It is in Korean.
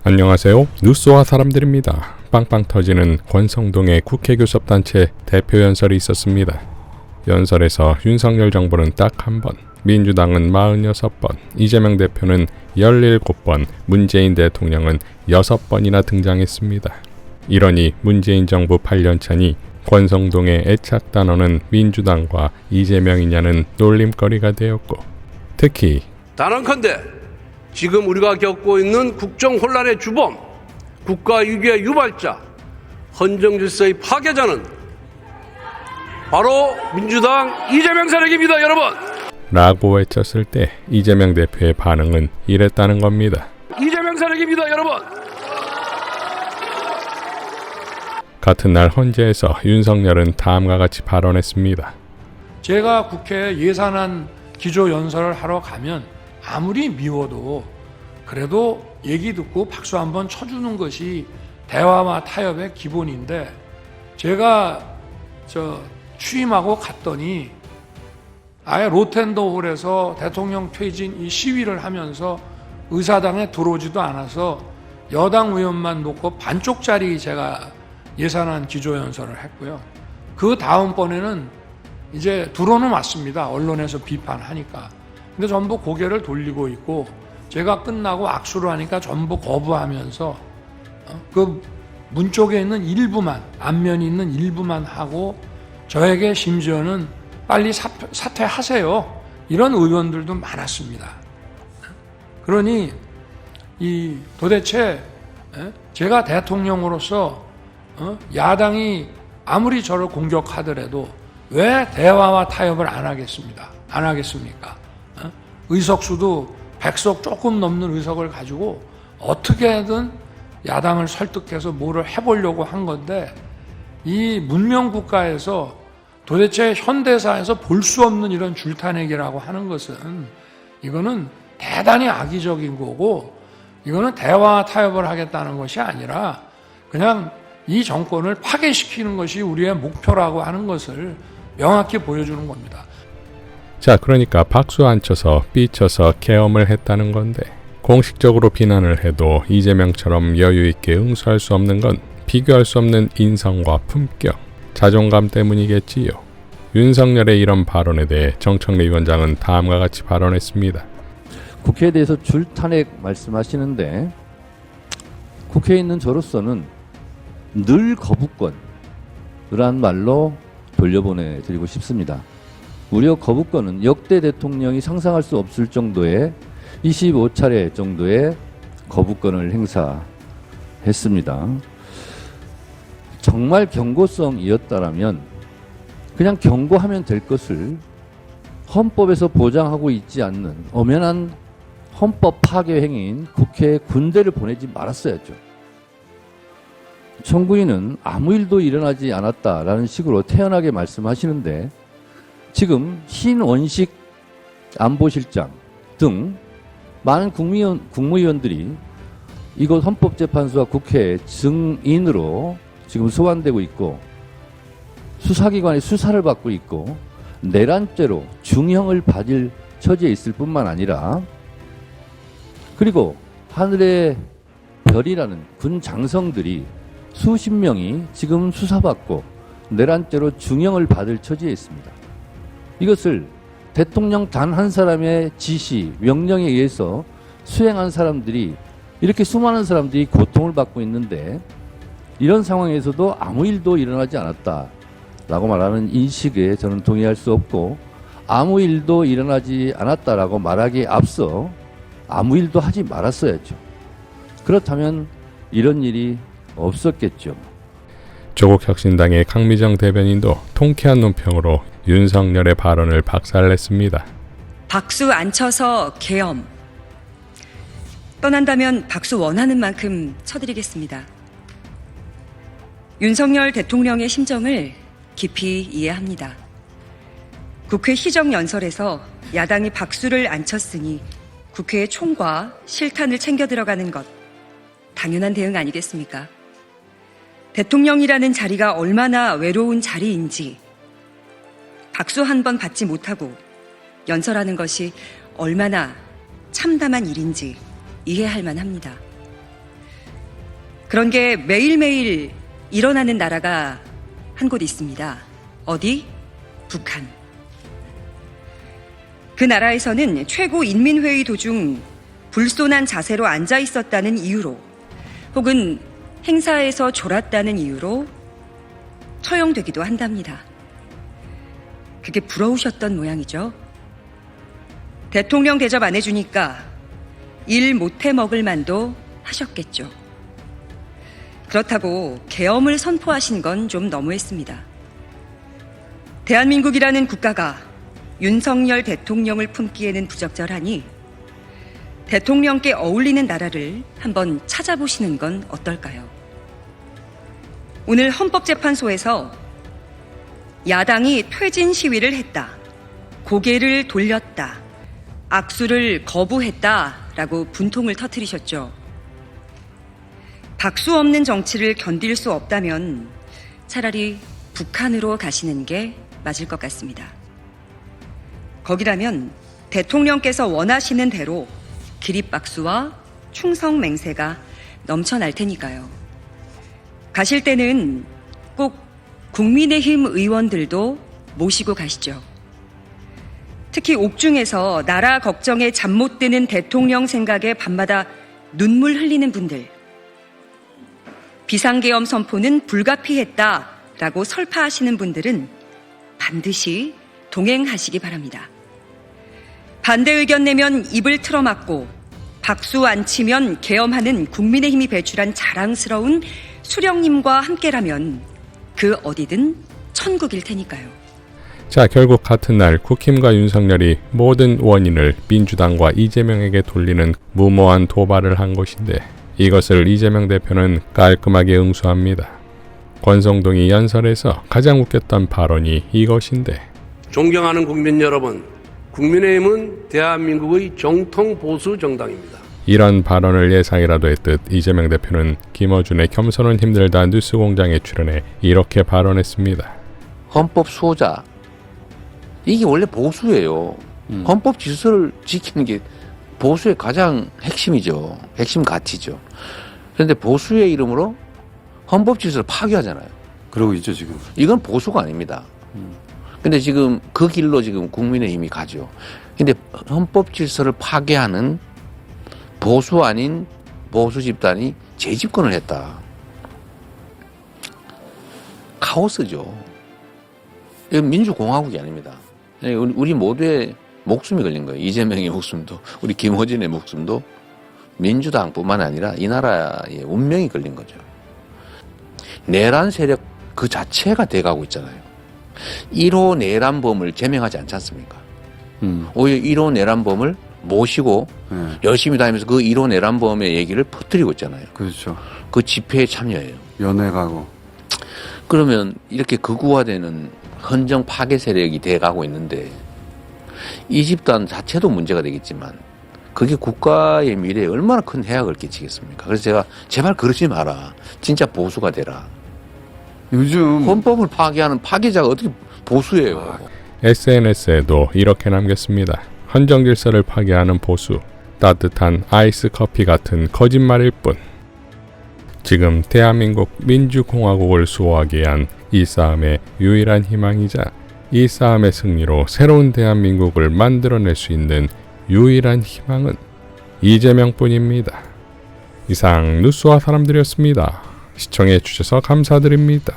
안녕하세요. 뉴스와 사람들입니다. 빵빵 터지는 권성동의 국회교섭단체 대표 연설이 있었습니다. 연설에서 윤석열 정부는 딱 한 번, 민주당은 46번, 이재명 대표는 17번, 문재인 대통령은 6번이나 등장했습니다. 이러니 문재인 정부 8년차니 권성동의 애착 단어는 민주당과 이재명이냐는 놀림거리가 되었고, 특히 단언컨대 지금 우리가 겪고 있는 국정 혼란의 주범, 국가 위기의 유발자, 헌정 질서의 파괴자는 바로 민주당 이재명 세력입니다, 여러분. 라고 외쳤을 때 이재명 대표의 반응은 이랬다는 겁니다. 이재명 세력입니다, 여러분. 같은 날 헌재에서 윤석열은 다음과 같이 발언했습니다. 제가 국회 예산안 기조연설을 하러 가면 아무리 미워도 그래도 얘기 듣고 박수 한번 쳐주는 것이 대화와 타협의 기본인데, 제가 취임하고 갔더니 아예 로텐더홀에서 대통령 퇴진 이 시위를 하면서 의사당에 들어오지도 않아서 여당 의원만 놓고 반쪽짜리 제가 예산안 기조연설을 했고요. 그 다음번에는 이제 들어는 왔습니다. 언론에서 비판하니까. 근데 전부 고개를 돌리고 있고, 제가 끝나고 악수를 하니까 전부 거부하면서 그 문 쪽에 있는 일부만, 앞면이 있는 일부만 하고, 저에게 심지어는 빨리 사퇴하세요, 이런 의원들도 많았습니다. 그러니 도대체 제가 대통령으로서 야당이 아무리 저를 공격하더라도 왜 대화와 타협을 안 하겠습니까? 의석수도 100석 조금 넘는 의석을 가지고 어떻게든 야당을 설득해서 뭐를 해보려고 한 건데, 이 문명국가에서 도대체 현대사에서 볼 수 없는 이런 줄타내기라고 하는 것은, 이거는 대단히 악의적인 거고, 이거는 대화 타협을 하겠다는 것이 아니라 그냥 이 정권을 파괴시키는 것이 우리의 목표라고 하는 것을 명확히 보여주는 겁니다. 자, 그러니까 박수 안 쳐서 삐쳐서 계엄을 했다는 건데, 공식적으로 비난을 해도 이재명처럼 여유있게 응수할 수 없는 건 비교할 수 없는 인성과 품격, 자존감 때문이겠지요. 윤석열의 이런 발언에 대해 정청래 위원장은 다음과 같이 발언했습니다. 국회에 대해서 줄탄핵 말씀하시는데, 국회에 있는 저로서는 늘 거부권이란 말로 돌려보내드리고 싶습니다. 무려 거부권은 역대 대통령이 상상할 수 없을 정도의 25차례 정도의 거부권을 행사했습니다. 정말 경고성이었다라면 그냥 경고하면 될 것을 헌법에서 보장하고 있지 않는 엄연한 헌법 파괴 행위인 국회에 군대를 보내지 말았어야죠. 청구인은 아무 일도 일어나지 않았다라는 식으로 태연하게 말씀하시는데, 지금 신원식 안보실장 등 많은 국무위원들이 이곳 헌법재판소와 국회 증인으로 지금 소환되고 있고, 수사기관의 수사를 받고 있고, 내란죄로 중형을 받을 처지에 있을 뿐만 아니라, 그리고 하늘의 별이라는 군 장성들이 수십 명이 지금 수사받고 내란죄로 중형을 받을 처지에 있습니다. 이것을 대통령 단 한 사람의 지시, 명령에 의해서 수행한 사람들이, 이렇게 수많은 사람들이 고통을 받고 있는데, 이런 상황에서도 아무 일도 일어나지 않았다라고 말하는 인식에 저는 동의할 수 없고, 아무 일도 일어나지 않았다라고 말하기에 앞서 아무 일도 하지 말았어야죠. 그렇다면 이런 일이 없었겠죠. 조국혁신당의 강미정 대변인도 통쾌한 논평으로 윤석열의 발언을 박살냈습니다. 박수 안 쳐서 계엄. 떠난다면 박수 원하는 만큼 쳐드리겠습니다. 윤석열 대통령의 심정을 깊이 이해합니다. 국회 희정연설에서 야당이 박수를 안 쳤으니 국회의 총과 실탄을 챙겨 들어가는 것, 당연한 대응 아니겠습니까? 대통령이라는 자리가 얼마나 외로운 자리인지, 박수 한 번 받지 못하고 연설하는 것이 얼마나 참담한 일인지 이해할 만합니다. 그런 게 매일매일 일어나는 나라가 한 곳 있습니다. 어디? 북한. 그 나라에서는 최고인민회의 도중 불손한 자세로 앉아 있었다는 이유로 혹은 행사에서 졸았다는 이유로 처형되기도 한답니다. 그게 부러우셨던 모양이죠. 대통령 대접 안 해주니까 일 못해 먹을 만도 하셨겠죠. 그렇다고 계엄을 선포하신 건 좀 너무했습니다. 대한민국이라는 국가가 윤석열 대통령을 품기에는 부적절하니 대통령께 어울리는 나라를 한번 찾아보시는 건 어떨까요? 오늘 헌법재판소에서 야당이 퇴진 시위를 했다, 고개를 돌렸다, 악수를 거부했다라고 분통을 터뜨리셨죠. 박수 없는 정치를 견딜 수 없다면 차라리 북한으로 가시는 게 맞을 것 같습니다. 거기라면 대통령께서 원하시는 대로 기립박수와 충성맹세가 넘쳐날 테니까요. 가실 때는 꼭 국민의힘 의원들도 모시고 가시죠. 특히 옥중에서 나라 걱정에 잠 못 드는 대통령 생각에 밤마다 눈물 흘리는 분들, 비상계엄 선포는 불가피했다라고 설파하시는 분들은 반드시 동행하시기 바랍니다. 반대 의견 내면 입을 틀어막고 박수 안 치면 계엄하는 국민의힘이 배출한 자랑스러운 수령님과 함께라면 그 어디든 천국일 테니까요. 자, 결국 같은 날 국힘과 윤석열이 모든 원인을 민주당과 이재명에게 돌리는 무모한 도발을 한 것인데 이것을 이재명 대표는 깔끔하게 응수합니다. 권성동이 연설에서 가장 웃겼던 발언이 이것인데, 존경하는 국민 여러분, 국민의힘은 대한민국의 정통 보수 정당입니다. 이런 발언을 예상이라도 했듯 이재명 대표는 김어준의 겸손은 힘들다 뉴스공장에 출연해 이렇게 발언했습니다. 헌법 수호자, 이게 원래 보수예요. 헌법 질서를 지키는 게 보수의 가장 핵심이죠. 핵심 가치죠. 그런데 보수의 이름으로 헌법 질서를 파괴하잖아요. 그러고 있죠, 지금. 이건 보수가 아닙니다. 근데 지금 그 길로 지금 국민의힘이 가죠. 근데 헌법 질서를 파괴하는 보수 아닌 보수 집단이 재집권을 했다. 카오스죠. 이건 민주공화국이 아닙니다. 우리 모두의 목숨이 걸린 거예요. 이재명의 목숨도, 우리 김호진의 목숨도, 민주당뿐만 아니라 이 나라의 운명이 걸린 거죠. 내란 세력 그 자체가 돼가고 있잖아요. 1호 내란범을 제명하지 않지 않습니까? 오히려 1호 내란범을 모시고 열심히 다니면서 그 1호 내란범의 얘기를 퍼뜨리고 있잖아요. 그렇죠. 그 집회에 참여해요. 연애 가고. 그러면 이렇게 극우화되는 헌정 파괴 세력이 돼가고 있는데 이 집단 자체도 문제가 되겠지만 그게 국가의 미래에 얼마나 큰 해악을 끼치겠습니까? 그래서 제가 제발 그러지 마라. 진짜 보수가 되라. 요즘 헌법을 파괴하는 파괴자가 어떻게 보수예요? SNS에도 이렇게 남겼습니다. 헌정 질서를 파괴하는 보수, 따뜻한 아이스 커피 같은 거짓말일 뿐. 지금 대한민국 민주공화국을 수호하기 위한 이 싸움의 유일한 희망이자 이 싸움의 승리로 새로운 대한민국을 만들어낼 수 있는 유일한 희망은 이재명뿐입니다. 이상 뉴스와 사람들이었습니다. 시청해 주셔서 감사드립니다.